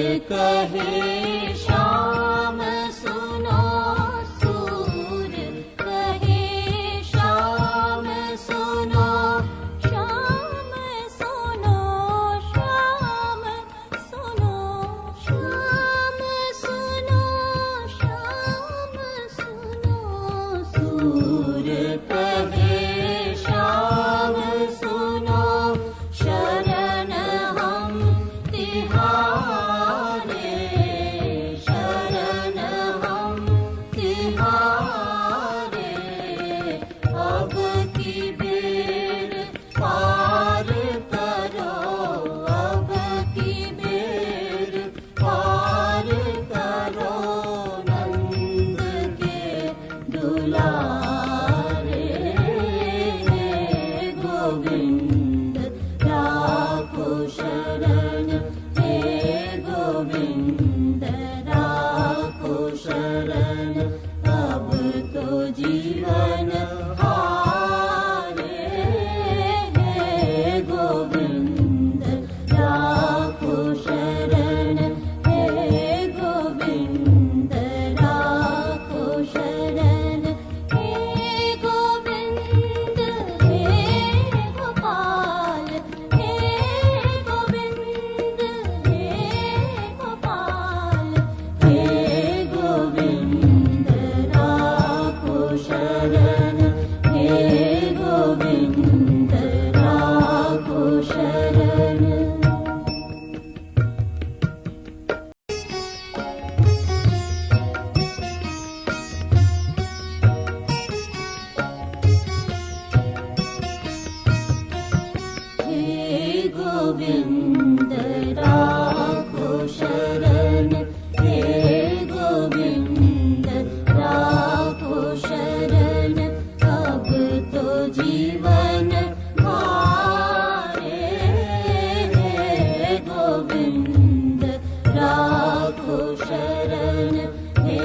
कहे श्याम सुनो, सूर कहे श्याम सुनो, श्याम सुनो, श्याम सुनो, श्याम सुनो, श्याम सुनो, सूर कहे श्याम सुनो, शरण हम तिहारे, शरण हम तिहारे, अब की बेर पार करो, अब की बेर पार करो, नंद के दुलारे, गोविंद राखो शरण, हे गोविंद राखो शरण, अब तो जीवन हारे, हे गोविंद राखो शरण, हे गोविंद राखो शरण, हे गोविंद, हे गोपाल, हे गोविंद, हे गोपाल, हे गोविंद राखो शरण, हे गोविंद राखो शरण। हे गोविंद राखो शरण, हे गोविंद राखो शरण, अब तो जीवन हारे, हे गोविंद राखो शरण, हे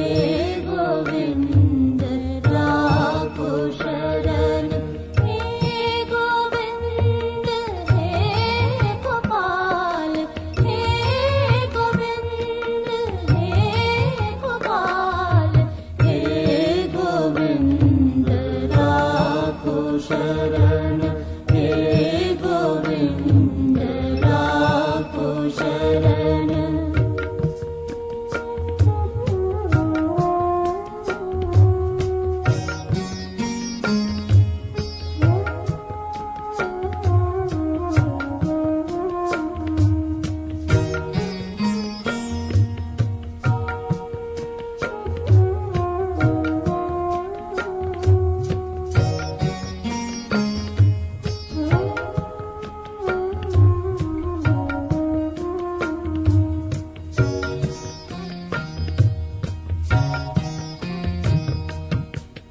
गोविंद राखो शरण, हे गोविंद, हे गोपाल, हे गोविंद, हे गोपाल, हे गोविंद राखो शरण, हे गोविंद राखो शरण।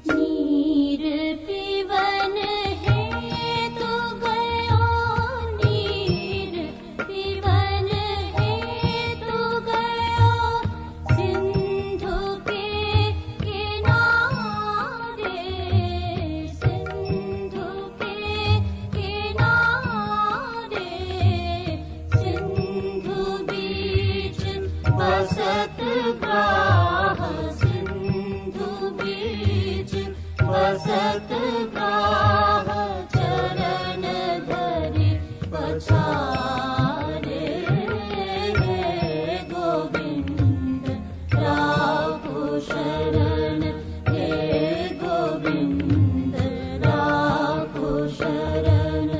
नीर पीवन है तो गयो, नीर पीवन है तो गयो, सिंधु के किनारे, सिंधु के किनारे, सिंधु बीच बसत ग्राह, सिंधु बीच बसत ग्राह, चरण धरि पछारे, हे गोविंद राखो शरण, हे गोविंद राखो शरण।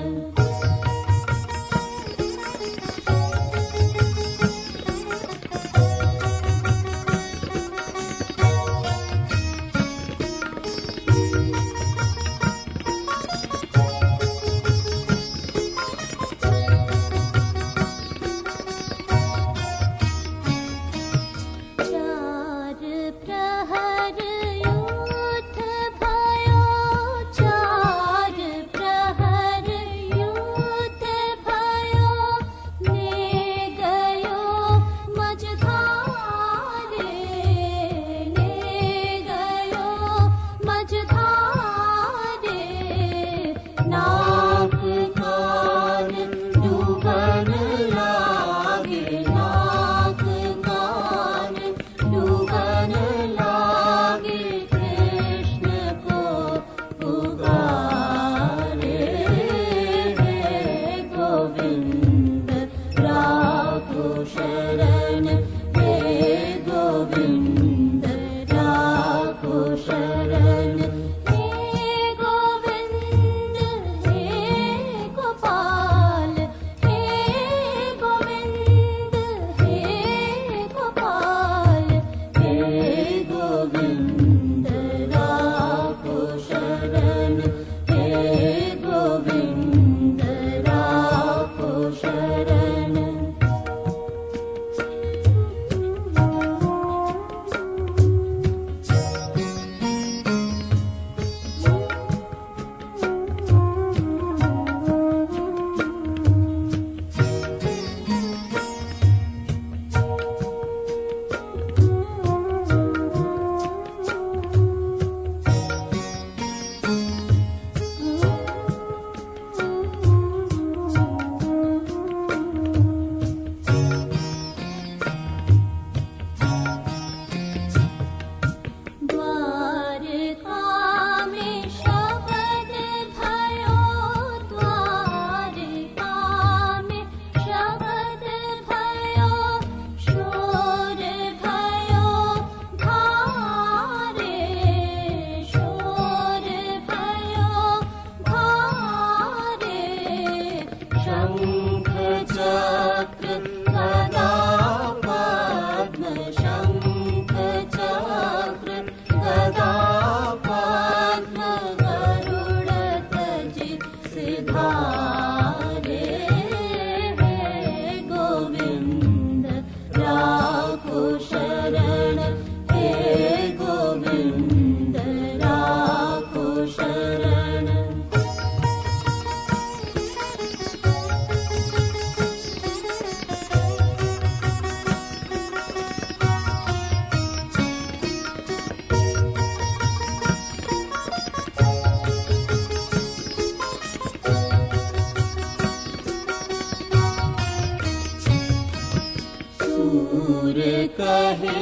सूर कहे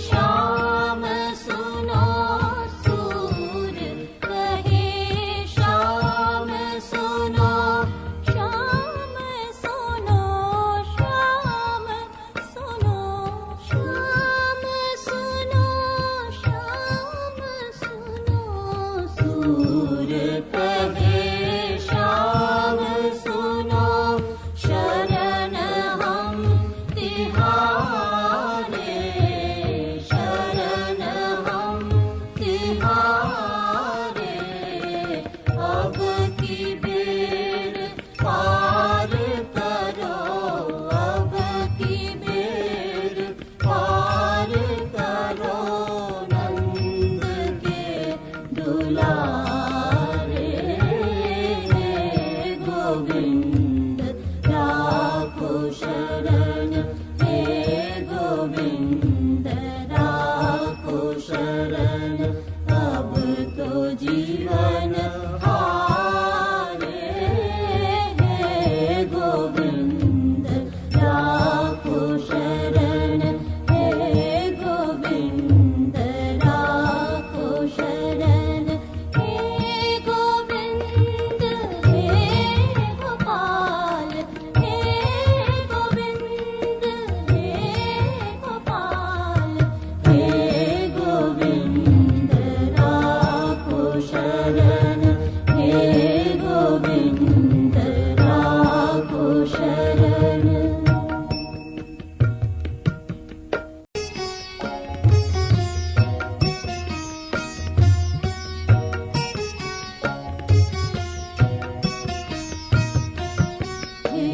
श्याम सुनो, सूर कहे श्याम सुनो, श्याम सुनो, श्याम सुनो, श्याम सुनो, श्याम सुनो, सूर कहे श्याम सुनो, शरण हम तिहारे, शरण हम तिहारे, अब की बेर पार करो, अब की बेर पार करो, नंद के दुलारे, गोविंद राखो शरण, हे गोविंद राखो शरण, अब तो जीवन हारे, हे गोविंद राखो शरण, हे गोविंद राखो शरण, हे गोविंद, हे गोपाल, हे गोविंद, हे गोपाल, हे गोविंद राखो शरण, हे गोविंद राखो शरण। हे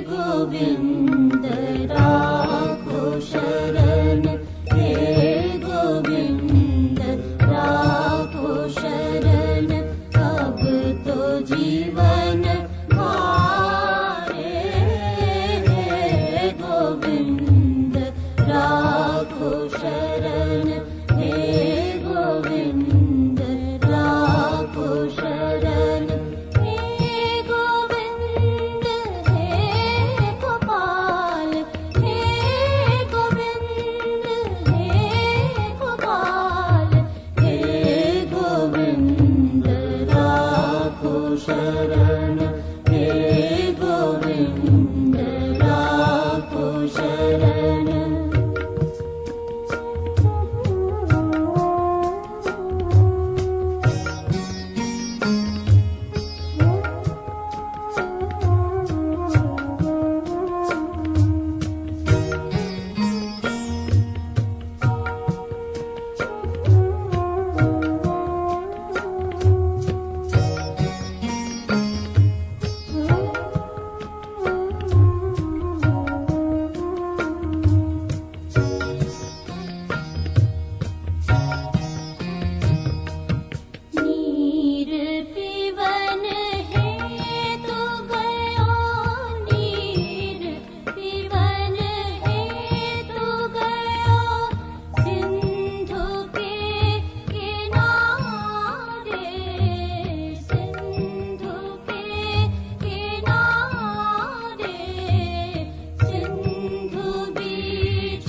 गोविंद राखो शरण, हे गोविंद राखो शरण, अब तो जीवन हारे, हे गोविंद राखो शरण, हे गोविंद राखो शरण, हे गोविंद, हे गोपाल, हे गोविंद, हे गोपाल, हे गोविंद राखो शरण, हे गोविंद राखो शरण। नीर पीवन है तो गयो, नीर पीवन है तो गयो, सिंधु के किनारे, सिंधु के किनारे, सिंधु बीच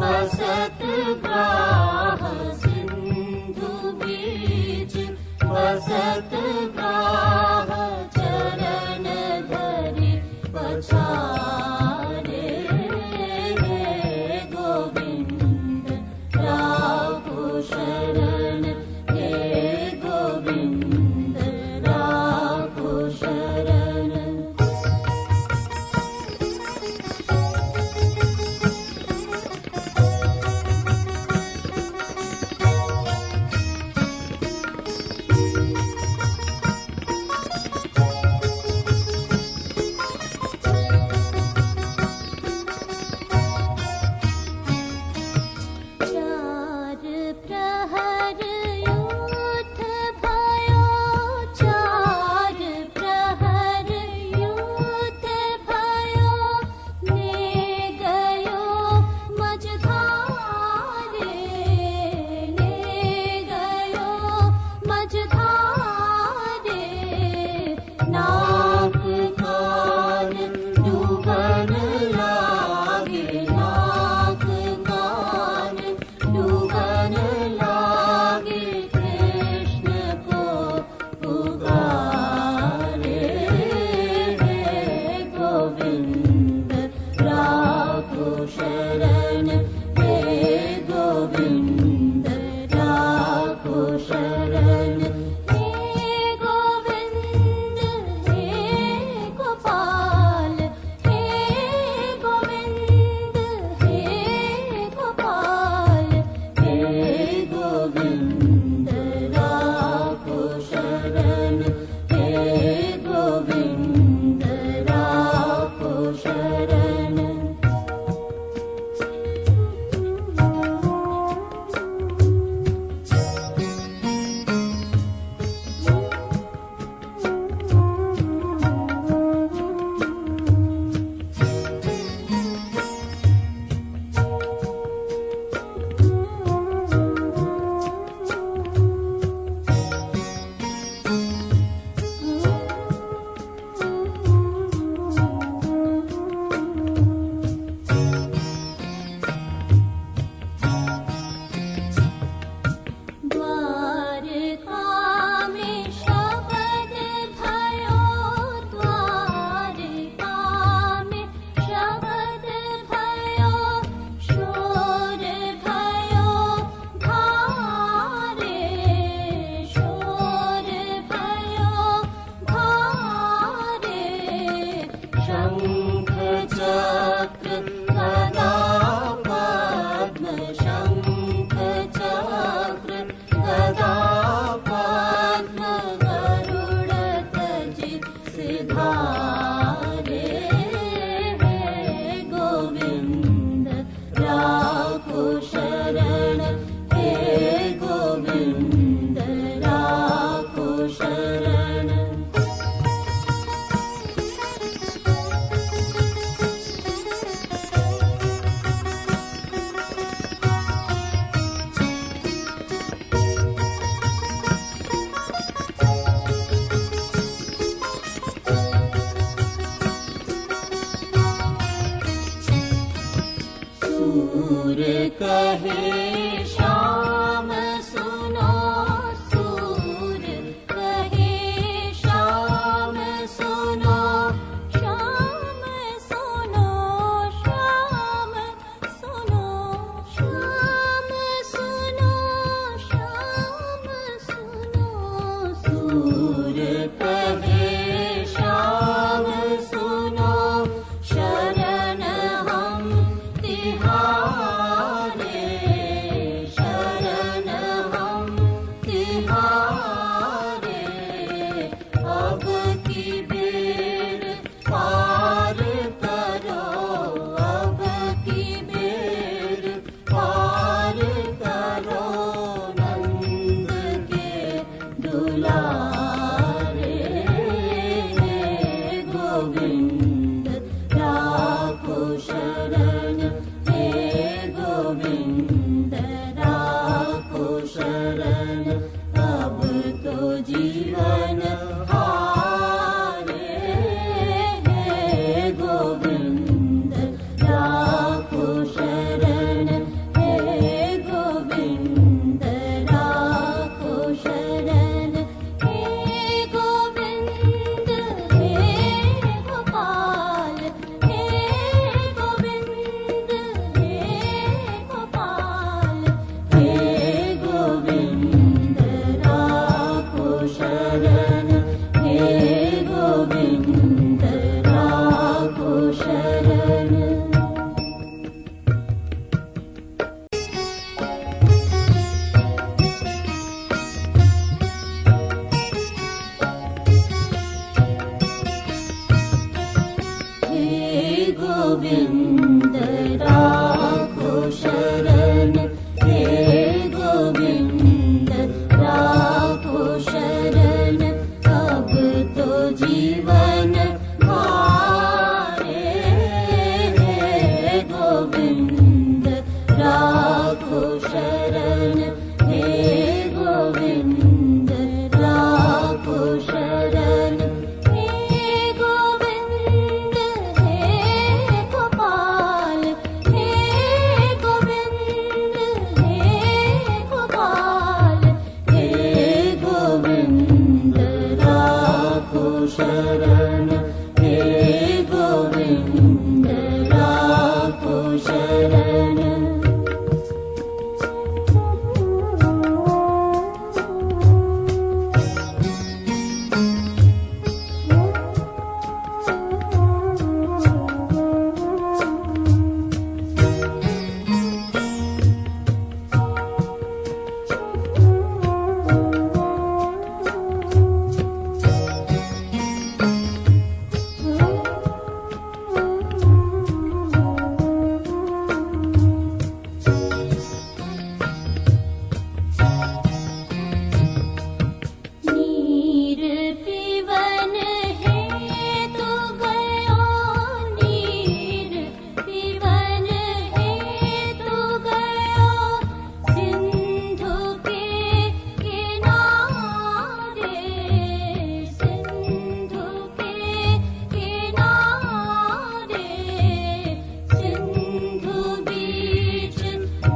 बसत ग्राह, सिंधु बीच बसत ग्राह, चरण धरि पछारे, हे गोविंद राखो शरण, हे गोविंद राखो शरण। नाक कान डूबन लागे, शरण हे गोविंद राखो शरण हे गोविंद हे गोपाल हे गोविंद हे गोपाल हे गोविंद राखो शरण हे गोविंद राखो शरण द्वारका में शबद भयो द्वारका में शबद भयो शोर भयो धारे शोर भयो धारे शंख चक्र गदा पद्म शंख चक्र गदा पद्म गरुड़ ध्वज सिधारे हे गोविंद राखो शरण हे गोविंद राखो शरण सूर कहे श्याम सुनो सूर कहे श्याम सुनो श्याम सुनो श्याम सुनो श्याम सुनो श्याम सुनो सूर कहे श्याम सुनो शरण हम तिहारे शरण हम तिहारे अब की बेर पार करो अब की बेर पार करो नंद के दुलारे हे गोविंद राखो शरण हे गोविंद राखो शरण अब तो जीवन हारे हे गोविंद राखो शरण हे गोविंद राखो शरण हे गोविंद हे गोपाल हे गोविंद हे गोपाल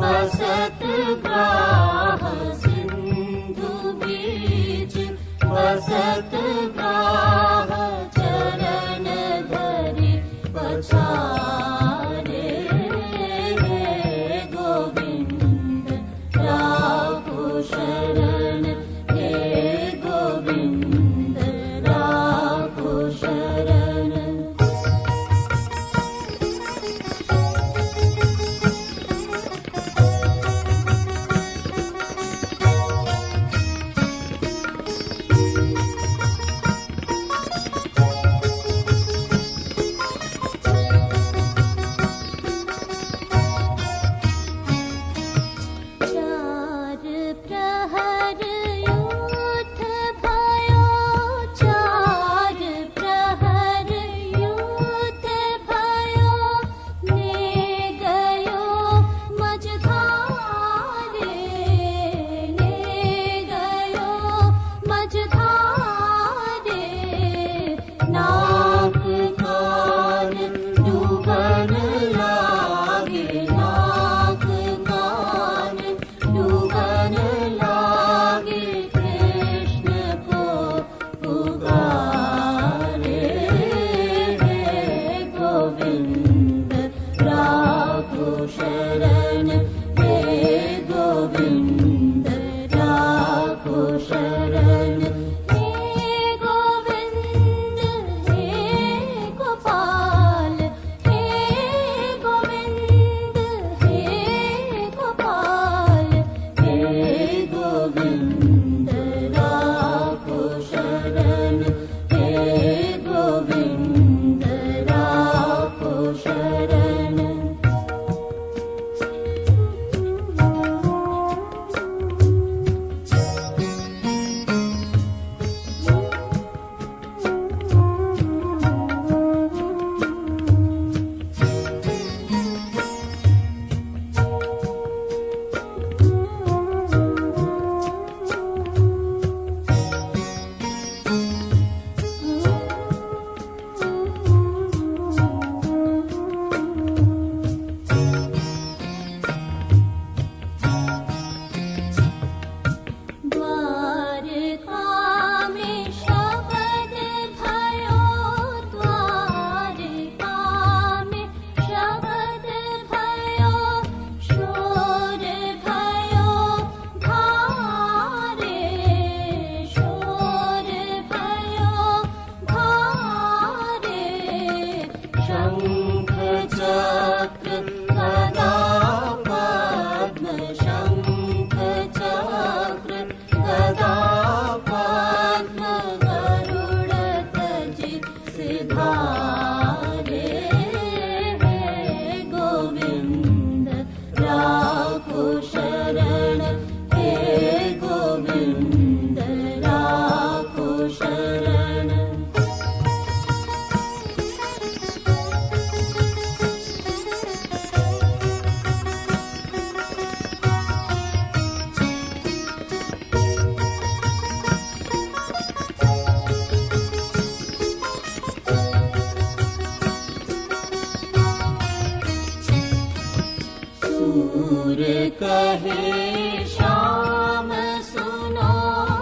बसत ग्राह सिंधु बीच बसत ग्राह चरण धरि पछारे गोविंद राखो शरण हे गोविंद राखो शरण सूर कहे श्याम सुनो